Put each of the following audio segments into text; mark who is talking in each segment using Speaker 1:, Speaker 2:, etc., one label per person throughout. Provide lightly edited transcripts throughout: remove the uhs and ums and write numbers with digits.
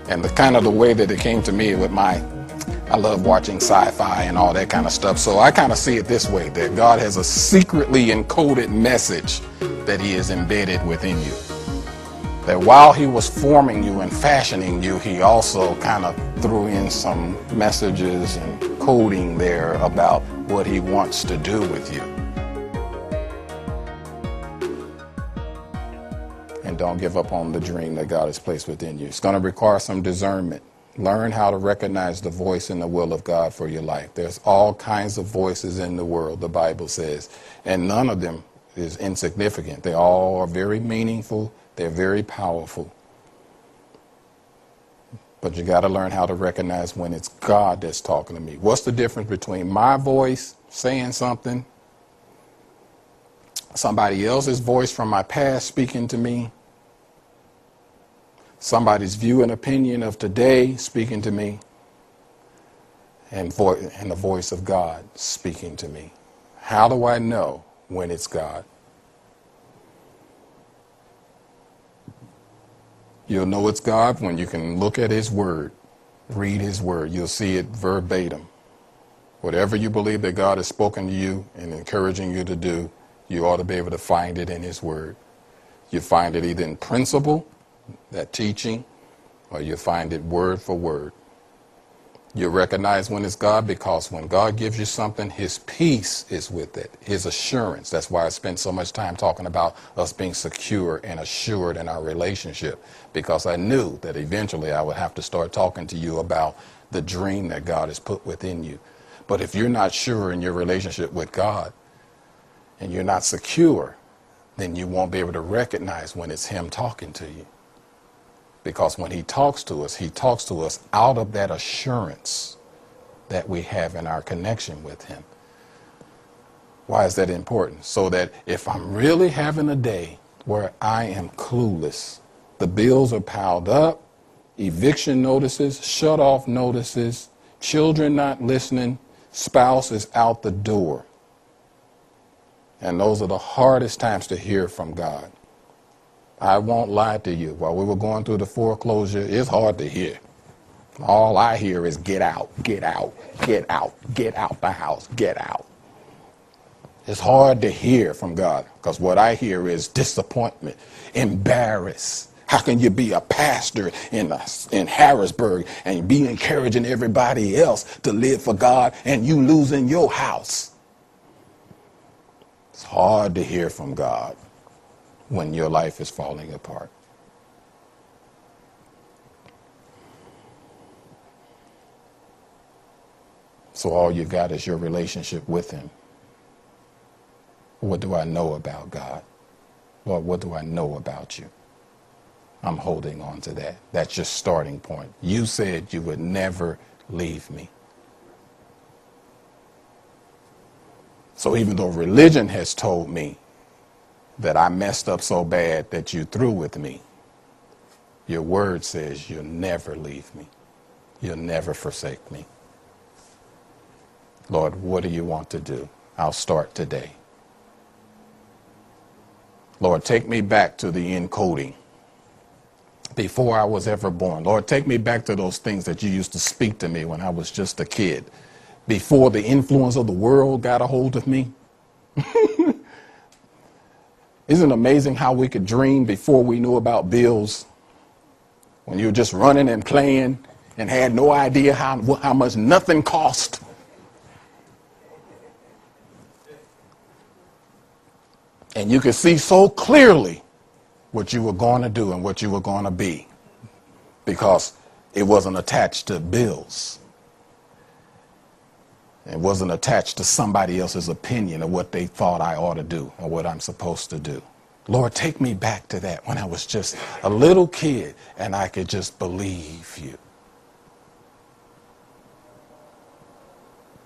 Speaker 1: And the way that it came to me with I love watching sci-fi and all that kind of stuff. So I kind of see it this way, that God has a secretly encoded message that he is embedded within you. That while he was forming you and fashioning you, he also kind of threw in some messages and coding there about what he wants to do with you. And don't give up on the dream that God has placed within you. It's going to require some discernment. Learn how to recognize the voice and the will of God for your life. There's all kinds of voices in the world, the Bible says, and none of them is insignificant. They all are very meaningful. They're very powerful. But you got to learn how to recognize when it's God that's talking to me. What's the difference between my voice saying something, somebody else's voice from my past speaking to me, somebody's view and opinion of today speaking to me, and the voice of God speaking to me? How do I know when it's God? You'll know it's God when you can look at his word, read his word. You'll see it verbatim. Whatever you believe that God has spoken to you and encouraging you to do, you ought to be able to find it in his word. You find it either in principle, that teaching, or you find it word for word. You recognize when it's God because when God gives you something, his peace is with it, his assurance. That's why I spent so much time talking about us being secure and assured in our relationship, because I knew that eventually I would have to start talking to you about the dream that God has put within you. But if you're not sure in your relationship with God and you're not secure, then you won't be able to recognize when it's him talking to you. Because when he talks to us out of that assurance that we have in our connection with him. Why is that important? So that if I'm really having a day where I am clueless, the bills are piled up, eviction notices, shut off notices, children not listening, spouse is out the door. And those are the hardest times to hear from God. I won't lie to you. While we were going through the foreclosure, it's hard to hear. All I hear is get out, get out, get out, get out the house, get out. It's hard to hear from God because what I hear is disappointment, embarrassed. How can you be a pastor in Harrisburg and be encouraging everybody else to live for God and you losing your house? It's hard to hear from God when your life is falling apart. So all you got is your relationship with him. What do I know about God? Lord, what do I know about you? I'm holding on to that. That's your starting point. You said you would never leave me. So even though religion has told me that I messed up so bad that you through with me, your word says you'll never leave me. You'll never forsake me. Lord, what do you want to do? I'll start today. Lord, take me back to the encoding before I was ever born. Lord, take me back to those things that you used to speak to me when I was just a kid, before the influence of the world got a hold of me. Isn't it amazing how we could dream before we knew about bills? When you were just running and playing and had no idea how much nothing cost. And you could see so clearly what you were going to do and what you were going to be, because it wasn't attached to bills. It wasn't attached to somebody else's opinion of what they thought I ought to do or what I'm supposed to do. Lord, take me back to that when I was just a little kid and I could just believe you.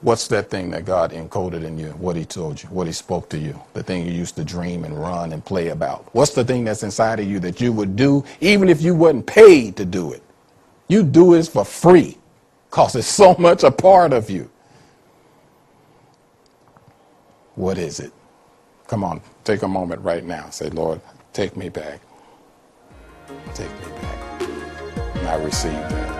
Speaker 1: What's that thing that God encoded in you? What he told you, what he spoke to you, the thing you used to dream and run and play about? What's the thing that's inside of you that you would do even if you wasn't paid to do it? You do it for free because it's so much a part of you. What is it? Come on, take a moment right now. Say, Lord, take me back. Take me back. I received that.